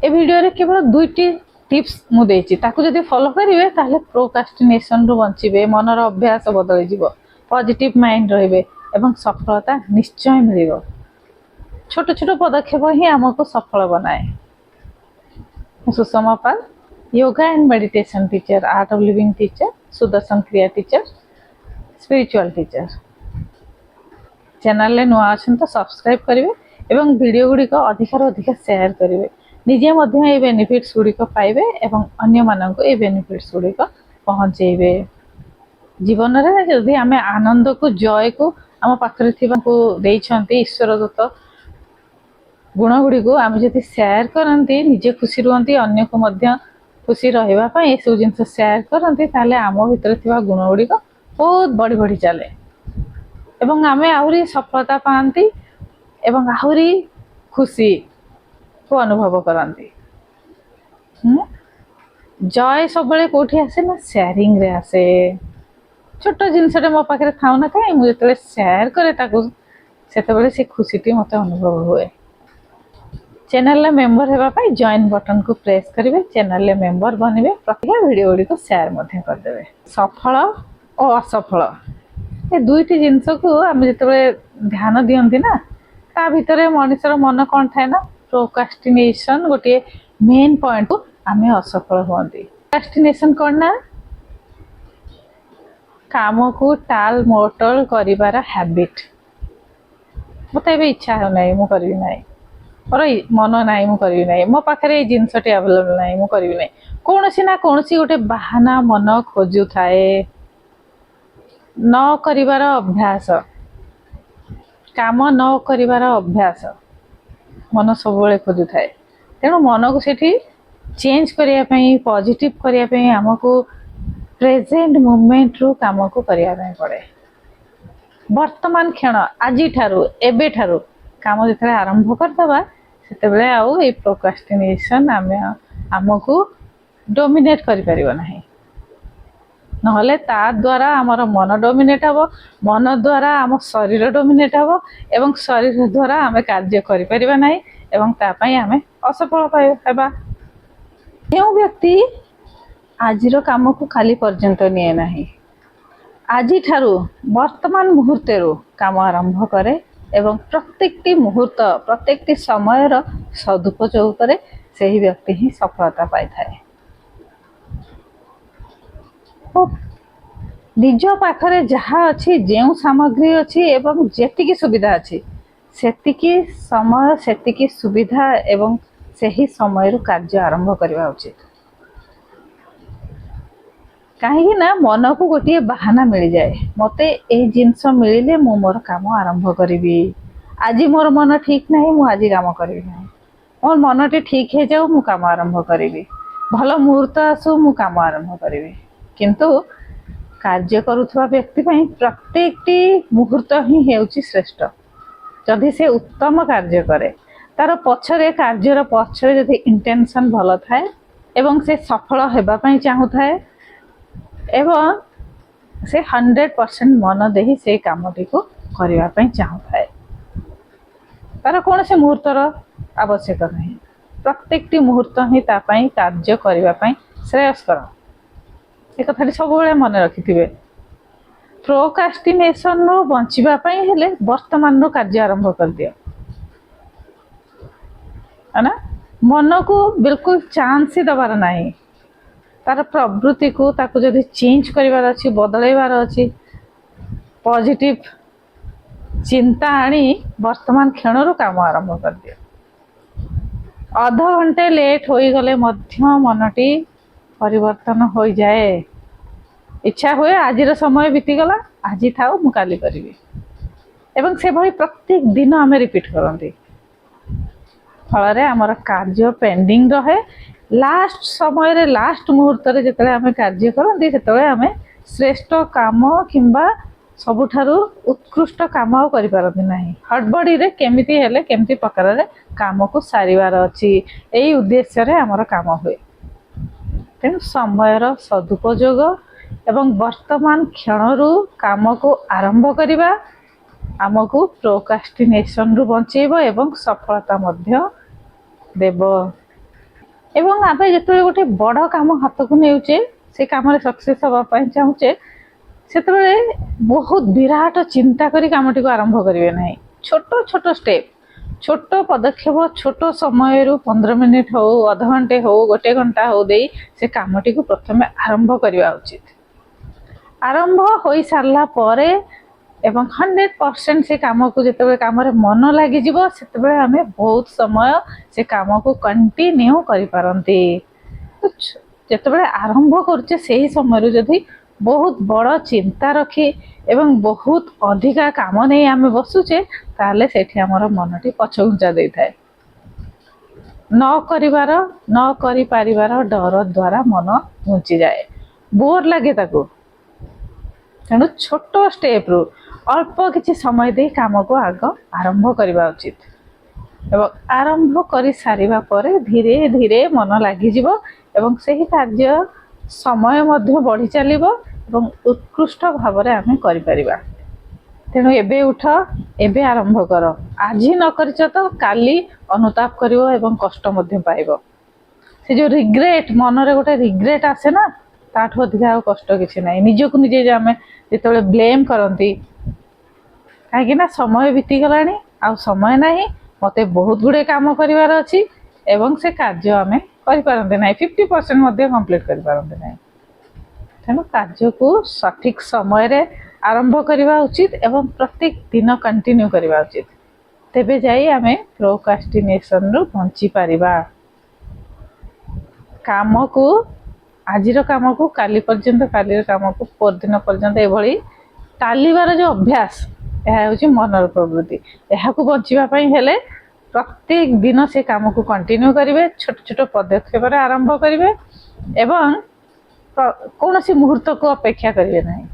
ए video रे केवल दुईटी tips मु देछि ताकू जदि फॉलो करिवे ताहले प्रोक्रास्टिनेशन रु बंचिबे मनर अभ्यास बदल जीवो पॉजिटिव माइंड रहिबे एवं सफलता निश्चय मिलिबो। छोट छोट पदक्षेप ही हमको सफल बनाए। Sushma Pal yoga and meditation teacher, Art of Living teacher, Sudarshan Kriya teacher, spiritual teacher. Channel ले नुआ अछन तो सब्सक्राइब करिवे एवं वीडियो गुडी को अधिक अधिक शेयर करिवे। निजे मध्य ए बेनिफिट्स गुडी को पाइबे एवं अन्य मानन को ए बेनिफिट्स गुडी को पहुंचेबे। जीवन रे जदि हमें आनंद को जय को हम पाखरे थिबा को देइछंती ईश्वर दत्त गुण गुडी को आम जदि शेयर करंती निजे खुशी रुहंती अन्य को मध्य खुशी रहबा पई ए सब जिंस शेयर करंती ताले आम भीतर थिबा गुण गुडी को बहुत बड़ी बड़ी चले एवं आमे आहुरी सफलता पाती एवं आहुरी खुशी को अनुभव करती। जय सब बेले कोठी आसे ना शेयरिंग रे आसे। छोट जिनसटे मो पाखे थाउ ना कहीं मुझे जो शेयर करे से से खुशी मत अनुभव हुए। चैनल मेंबर होगापी जॉइन बटन को प्रेस करेंगे। चैनल मेंबर बनवे प्रत्येक वीडियो गुड़ी को शेयर करदे। सफल और असफल ये दुईटी जिनस को आम जो ध्यान दियंती ना ता भितर मनुष्यर मन कौन थाए ना प्रोक्रास्टिनेशन गोटे मेन पॉइंट को आम असफल होती। प्रोक्रास्टिनेशन कौन ना काम को टाल मोटल करिवार हैबिट। मत इच्छा हो ना मु करी ना मोर मन ना मु करी ना मो पाखे जिनसटी अवेलेबल ना मु करी ना कौन ना कौन गोटे बाहाना मन खोजु थाए। न करिवार अभ्यास काम न करिवार अभ्यास मन सब बेले खोजु थाए। तेणु मन को सेठी चेंज करने पॉजिटिव करने आमको प्रेजेंट मोमेंट रू काम को करने पड़े। वर्तमान क्षण आज ठारू एबे ठारू काम जो आरंभ करदबा से आउ ये प्रोक्रास्टिनेशन आमको डोमिनेट करिपरिबो नाही। नहले ता द्वारा आमर मन डोमिनेट हबो, मन द्वारा आम शरीर डोमिनेट हबो एवं शरीर द्वारा आम कार्य करिपरिबा नाही एवं ता पई आमे असफल हेबा। जो व्यक्ति आजिर काम को खाली पर्यंत निए नाही आज ठारू वर्तमान मुहूर्त काम आरंभ करे एवं प्रत्येक मुहूर्त प्रत्येक समय सदुपयोग करे सही व्यक्ति ही सफलता पाई थाए। निज पाखरे जहाँ अच्छी जो सामग्री अच्छी एवं जेतिकी सुविधा अच्छी सेतिकी समय सेतिकी सुविधा एवं सही समय कार्य आरंभ करवा उचित। कहीं ना मन को गोटे बाहाना मिल जाए मते ए जिनस मिले मु मोर काम आरंभ करी। आज मोर मन ठीक नहीं मु आज काम करी ना मोर मन टे ठीक है जाऊ मु काम आरंभ करी। भल मुहूर्त आसू मु काम आरंभ करी। किंतु कार्य करुवा व्यक्ति प्रत्येक मुहूर्त ही हेउची श्रेष्ठ। जदि से उत्तम कार्य करे तार पछरे कार्यर पछरे जदि इंटेंशन भल थाए एवं से सफल हेबा पई चाहू थाए एवं से 100% मन दे से कामटी को करने पई चाहू थाए तार कौन से मुहूर्तर आवश्यक नहीं। प्रत्येक मुहूर्त ही तापाई कार्य करने पई श्रेयस्कर। एक कथाटी सब मन रखिथिबे। प्रोक्रास्टिनेशन रो बंचिबा पई हेले वर्तमान रो कार्य आरंभ कर दियो है ना। मन को बिल्कुल चांस ही दबार नहीं। तार प्रवृत्ति को ताकू जदि चेंज करिवार अछि बदलैबार अछि पॉजिटिव चिंता आनी वर्तमान क्षण रो काम आरंभ कर दियो। आधा घंटे लेट होई गले मध्य मनटी परिवर्तन हो जाए। इच्छा हुए आज समय बीतीगला आज थाओ मु काली करिवि एवं से भाई प्रत्येक दिन आम रिपीट करती फल आमर कार्य पेंडिंग रहे। लास्ट समय रे लास्ट मुहूर्त रे जतले आम कार्य करती से आम श्रेष्ठ काम किंबा सबुठारु उत्कृष्ट काम करि पारती नाही। हड़बड़ी रे केमिति हेले केमिति प्रकार रे काम को सारिवार अछि एई उद्देश्य रे आमर काम हुए। तेणु समयर सदुपयोग एवं वर्तमान क्षणरू काम को आरंभ करिबा आमको प्रोक्रास्टिनेशन रु बंचेबो एवं सफलता मध्य देव। ଏବଂ ଆମେ ଯେତେବେଳେ ଗୋଟେ ବଡ଼ କାମ ହାତକୁ ନେଉଛେ, ସେ କାମରେ ସକ୍ସେସ୍ ହେବା ପାଇଁ ଚାହୁଁଛେ, ସେତେବେଳେ ବହୁତ ବିରାଟ ଚିନ୍ତା କରି କାମଟିକୁ ଆରମ୍ଭ କରିବେ ନାହିଁ। ଛୋଟ ଛୋଟ ଷ୍ଟେପ୍, ଛୋଟ ପଦକ୍ଷେପ, ଛୋଟ ସମୟରୁ 15 ମିନିଟ୍ ହଉ, ଅଧଘଣ୍ଟେ ହଉ, 1 ଘଣ୍ଟା ହଉ ଦେଇ ସେ କାମଟିକୁ ପ୍ରଥମେ ଆରମ୍ଭ କରିବା ଉଚିତ। ଆରମ୍ଭ ହୋଇସାରିଲା ପରେ ଏବଂ 100% ସେ କାମକୁ ଯେତେବେଳେ କାମରେ ମନ ଲାଗିଯିବ, ସେତେବେଳେ ଆମେ ବହୁତ ସମୟ ସେ କାମକୁ କଣ୍ଟିନ୍ୟୁ କରିପାରନ୍ତି। ଯେତେବେଳେ ଆରମ୍ଭ କରୁଛେ ସେହି ସମୟରୁ ଯଦି ବହୁତ ବଡ଼ ଚିନ୍ତା ରଖି ଏବଂ ବହୁତ ଅଧିକା କାମ ନେଇ ଆମେ ବସୁଛେ, ତାହେଲେ ସେଠି ଆମର ମନଟି ପଛଘୁଞ୍ଚା ଦେଇଥାଏ। ନ କରିପାରିବାର ଡର ଦ୍ୱାରା ମନ ଘୁଞ୍ଚିଯାଏ, ବୋର୍ ଲାଗେ ତାକୁ। ତେଣୁ ଛୋଟ ଷ୍ଟେପ୍ରୁ ଅଳ୍ପ କିଛି ସମୟ ଦେଇ କାମକୁ ଆଗ ଆରମ୍ଭ କରିବା ଉଚିତ ଏବଂ ଆରମ୍ଭ କରିସାରିବା ପରେ ଧୀରେ ଧୀରେ ମନ ଲାଗିଯିବ ଏବଂ ସେହି କାର୍ଯ୍ୟ ସମୟ ମଧ୍ୟ ବଢ଼ି ଚାଲିବ ଏବଂ ଉତ୍କୃଷ୍ଟ ଭାବରେ ଆମେ କରିପାରିବା। ତେଣୁ ଏବେ ଉଠ, ଏବେ ଆରମ୍ଭ କର। ଆଜି ନ କରିଛ ତ କାଲି ଅନୁତାପ କରିବ ଏବଂ କଷ୍ଟ ମଧ୍ୟ ପାଇବ। ସେ ଯେଉଁ ରିଗ୍ରେଟ୍, ମନରେ ଗୋଟେ ରିଗ୍ରେଟ୍ ଆସେ ନା, ତାଠୁ ଅଧିକା ଆଉ କଷ୍ଟ କିଛି ନାହିଁ। ନିଜକୁ ନିଜେ ଯେ ଆମେ ଯେତେବେଳେ ବ୍ଲେମ୍ କରନ୍ତି, କାହିଁକି ନା ସମୟ ବିତିଗଲାଣି, ଆଉ ସମୟ ନାହିଁ, ମୋତେ ବହୁତ ଗୁଡ଼ିଏ କାମ କରିବାର ଅଛି ଏବଂ ସେ କାର୍ଯ୍ୟ ଆମେ କରିପାରନ୍ତି ନାହିଁ, 50% ମଧ୍ୟ କମ୍ପ୍ଲିଟ୍ କରିପାରନ୍ତି ନାହିଁ। ତେଣୁ କାର୍ଯ୍ୟକୁ ସଠିକ୍ ସମୟରେ ଆରମ୍ଭ କରିବା ଉଚିତ ଏବଂ ପ୍ରତ୍ୟେକ ଦିନ କଣ୍ଟିନ୍ୟୁ କରିବା ଉଚିତ। ତେବେ ଯାଇ ଆମେ ପ୍ରୋକ୍ରାଷ୍ଟିନେସନରୁ ବଞ୍ଚିପାରିବା। କାମକୁ, ଆଜିର କାମକୁ କାଲି ପର୍ଯ୍ୟନ୍ତ, କାଲିର କାମକୁ ପରଦିନ ପର୍ଯ୍ୟନ୍ତ ଏଭଳି ଟାଲିବାର ଯେଉଁ ଅଭ୍ୟାସ, ଏହା ହେଉଛି ମନର ପ୍ରବୃତ୍ତି। ଏହାକୁ ବଞ୍ଚିବା ପାଇଁ ହେଲେ ପ୍ରତ୍ୟେକ ଦିନ ସେ କାମକୁ କଣ୍ଟିନ୍ୟୁ କରିବେ, ଛୋଟ ଛୋଟ ପଦକ୍ଷେପରେ ଆରମ୍ଭ କରିବେ ଏବଂ କୌଣସି ମୁହୂର୍ତ୍ତକୁ ଅପେକ୍ଷା କରିବେ ନାହିଁ।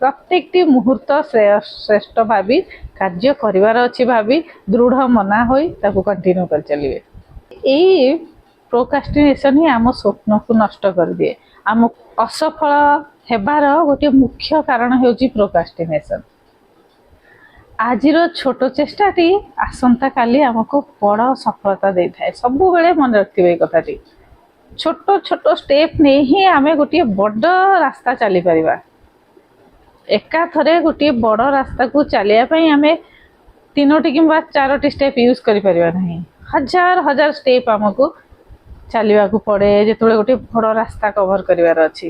ପ୍ରତ୍ୟେକଟି ମୁହୂର୍ତ୍ତ ଶ୍ରେଷ୍ଠ ଭାବି, କାର୍ଯ୍ୟ କରିବାର ଅଛି ଭାବି, ଦୃଢ଼ ମନା ହୋଇ ତାକୁ କଣ୍ଟିନ୍ୟୁ କରି ଚାଲିବେ। ଏଇ ପ୍ରୋକ୍ରାଷ୍ଟିନେସନ୍ ହିଁ ଆମ ସ୍ୱପ୍ନକୁ ନଷ୍ଟ କରିଦିଏ। ଆମ ଅସଫଳ ହେବାର ଗୋଟିଏ ମୁଖ୍ୟ କାରଣ ହେଉଛି ପ୍ରୋକ୍ରାଷ୍ଟିନେସନ୍। ଆଜିର ଛୋଟ ଚେଷ୍ଟାଟି ଆସନ୍ତାକାଲି ଆମକୁ ବଡ଼ ସଫଳତା ଦେଇଥାଏ। ସବୁବେଳେ ମନେ ରଖିଥିବେ এই କଥାଟି। ଛୋଟ ଛୋଟ ଷ୍ଟେପ୍ ନେଇ ହିଁ ଆମେ ଗୋଟିଏ ବଡ଼ ରାସ୍ତା ଚାଲିପାରିବା। ଏକାଥରେ ଗୋଟିଏ ବଡ଼ ରାସ୍ତାକୁ ଚାଲିବା ପାଇଁ ଆମେ 3ଟି କିମ୍ବା 4ଟି ଷ୍ଟେପ୍ ୟୁଜ୍ କରିପାରିବା ନାହିଁ। ହଜାର ହଜାର ଷ୍ଟେପ୍ ଆମକୁ ଚାଲିବାକୁ ପଡ଼େ ଯେତେବେଳେ ଗୋଟିଏ ବଡ଼ ରାସ୍ତା କଭର କରିବାର ଅଛି।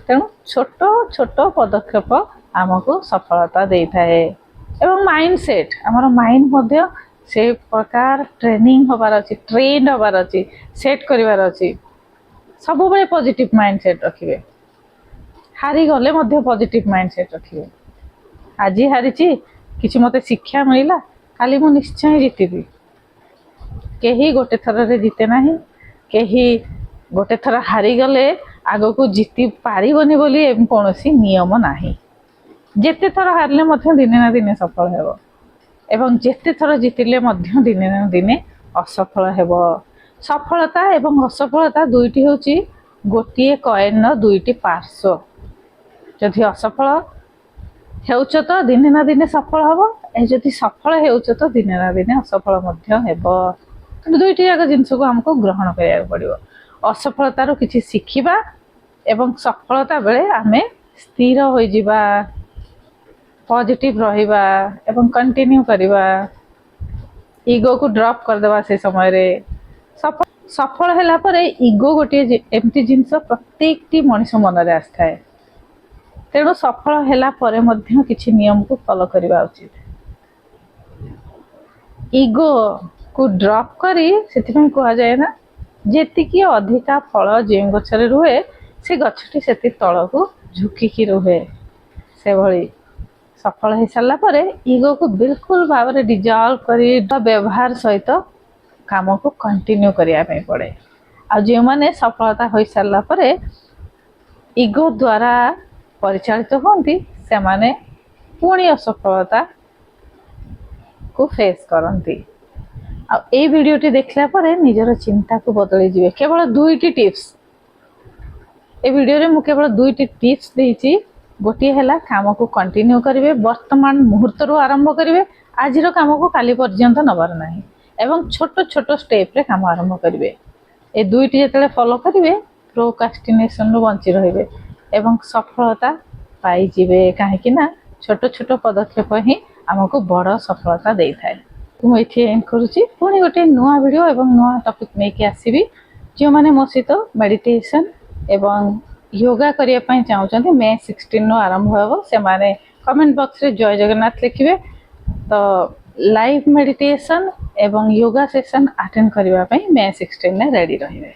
ତେଣୁ ଛୋଟ ଛୋଟ ପଦକ୍ଷେପ ଆମକୁ ସଫଳତା ଦେଇଥାଏ ଏବଂ ମାଇଣ୍ଡ ସେଟ୍, ଆମର ମାଇଣ୍ଡ ମଧ୍ୟ ସେ ପ୍ରକାର ଟ୍ରେନିଂ ହେବାର ଅଛି, ଟ୍ରେଣ୍ଡ ହେବାର ଅଛି, ସେଟ୍ କରିବାର ଅଛି। ସବୁବେଳେ ପଜିଟିଭ୍ ମାଇଣ୍ଡ ସେଟ୍ ରଖିବେ। ହାରିଗଲେ ମଧ୍ୟ ପଜିଟିଭ୍ ମାଇଣ୍ଡ ସେଟ୍ ରଖିବେ। ଆଜି ହାରିଛି, କିଛି ମୋତେ ଶିକ୍ଷା ମିଳିଲା, କାଲି ମୁଁ ନିଶ୍ଚୟ ଜିତିବି। କେହି ଗୋଟେ ଥରରେ ଜିତେ ନାହିଁ, କେହି ଗୋଟେ ଥର ହାରିଗଲେ ଆଗକୁ ଜିତି ପାରିବନି ବୋଲି କୌଣସି ନିୟମ ନାହିଁ। ଯେତେ ଥର ହାରିଲେ ମଧ୍ୟ ଦିନେ ନା ଦିନେ ସଫଳ ହେବ ଏବଂ ଯେତେ ଥର ଜିତିଲେ ମଧ୍ୟ ଦିନେ ନା ଦିନେ ଅସଫଳ ହେବ। ସଫଳତା ଏବଂ ଅସଫଳତା ଦୁଇଟି ହେଉଛି ଗୋଟିଏ କଏନ୍ର ଦୁଇଟି ପାର୍ଶ୍ୱ। ଯଦି ଅସଫଳ ହେଉଛ ତ ଦିନେ ନା ଦିନେ ସଫଳ ହେବ, ଯଦି ସଫଳ ହେଉଛ ତ ଦିନେ ନା ଦିନେ ଅସଫଳ ମଧ୍ୟ ହେବ। କିନ୍ତୁ ଦୁଇଟି ଯାକ ଜିନିଷକୁ ଆମକୁ ଗ୍ରହଣ କରିବାକୁ ପଡ଼ିବ। ଅସଫଳତାରୁ କିଛି ଶିଖିବା ଏବଂ ସଫଳତା ବେଳେ ଆମେ ସ୍ଥିର ହୋଇଯିବା, ପଜିଟିଭ୍ ରହିବା ଏବଂ କଣ୍ଟିନ୍ୟୁ କରିବା। ଇଗୋକୁ ଡ୍ରପ୍ କରିଦେବା ସେ ସମୟରେ। ସଫଳ ହେଲା ପରେ ଇଗୋ ଗୋଟିଏ ଏମିତି ଜିନିଷ ପ୍ରତ୍ୟେକଟି ମଣିଷ ମନରେ ଆସିଥାଏ। ତେଣୁ ସଫଳ ହେଲା ପରେ ମଧ୍ୟ କିଛି ନିୟମକୁ ଫଲୋ କରିବା ଉଚିତ। ଇଗୋକୁ ଡ୍ରପ୍ କରି, ସେଥିପାଇଁ କୁହାଯାଏ ନା, ଯେତିକି ଅଧିକା ଫଳ ଯେଉଁ ଗଛରେ ରୁହେ ସେ ଗଛଟି ସେତିକି ତଳକୁ ଝୁକିକି ରୁହେ। ସେଭଳି ସଫଳ ହେଇସାରିଲା ପରେ ଇଗୋକୁ ବିଲକୁଲ ଭାବରେ ଡିଜଲ୍ଭ କରି ବ୍ୟବହାର ସହିତ କାମକୁ କଣ୍ଟିନ୍ୟୁ କରିବା ପାଇଁ ପଡ଼େ। ଆଉ ଯେଉଁମାନେ ସଫଳତା ହୋଇସାରିଲା ପରେ ଇଗୋ ଦ୍ୱାରା ପରିଚାଳିତ ହୁଅନ୍ତି, ସେମାନେ ପୁଣି ଅସଫଳତାକୁ ଫେସ୍ କରନ୍ତି। ଆଉ ଏଇ ଭିଡ଼ିଓଟି ଦେଖିଲା ପରେ ନିଜର ଚିନ୍ତାକୁ ବଦଳିଯିବେ। କେବଳ 2ଟି ଟିପ୍ସ, ଏ ଭିଡ଼ିଓରେ ମୁଁ କେବଳ 2ଟି ଟିପ୍ସ ଦେଇଛି। ଗୋଟିଏ ହେଲା କାମକୁ କଣ୍ଟିନ୍ୟୁ କରିବେ, ବର୍ତ୍ତମାନ ମୁହୂର୍ତ୍ତରୁ ଆରମ୍ଭ କରିବେ, ଆଜିର କାମକୁ କାଲି ପର୍ଯ୍ୟନ୍ତ ନେବାର ନାହିଁ। ଏବଂ ଛୋଟ ଛୋଟ ଷ୍ଟେପ୍ରେ କାମ ଆରମ୍ଭ କରିବେ। ଏ ଦୁଇଟି ଯେତେବେଳେ ଫଲୋ କରିବେ ପ୍ରୋକାଷ୍ଟିନେସନରୁ ବଞ୍ଚି ରହିବେ ଏବଂ ସଫଳତା ପାଇଯିବେ। କାହିଁକି ନା ଛୋଟ ଛୋଟ ପଦକ୍ଷେପ ହିଁ ଆମକୁ ବଡ଼ ସଫଳତା ଦେଇଥାଏ। ମୁଁ ଏଠି ଏଣ୍ଡ କରୁଛି। ପୁଣି ଗୋଟେ ନୂଆ ଭିଡ଼ିଓ ଏବଂ ନୂଆ ଟପିକ୍ ନେଇକି ଆସିବି। ଯେଉଁମାନେ ମୋ ସହିତ ମେଡ଼ିଟେସନ୍ ଏବଂ योगा करने चाहते मे 16 आरंभ हो से कमेंट बॉक्स रे जय जगन्नाथ लिखिए तो लाइव मेडिटेशन एवं योगा सेशन अटेंड करने मे 16 रेडी रहिए।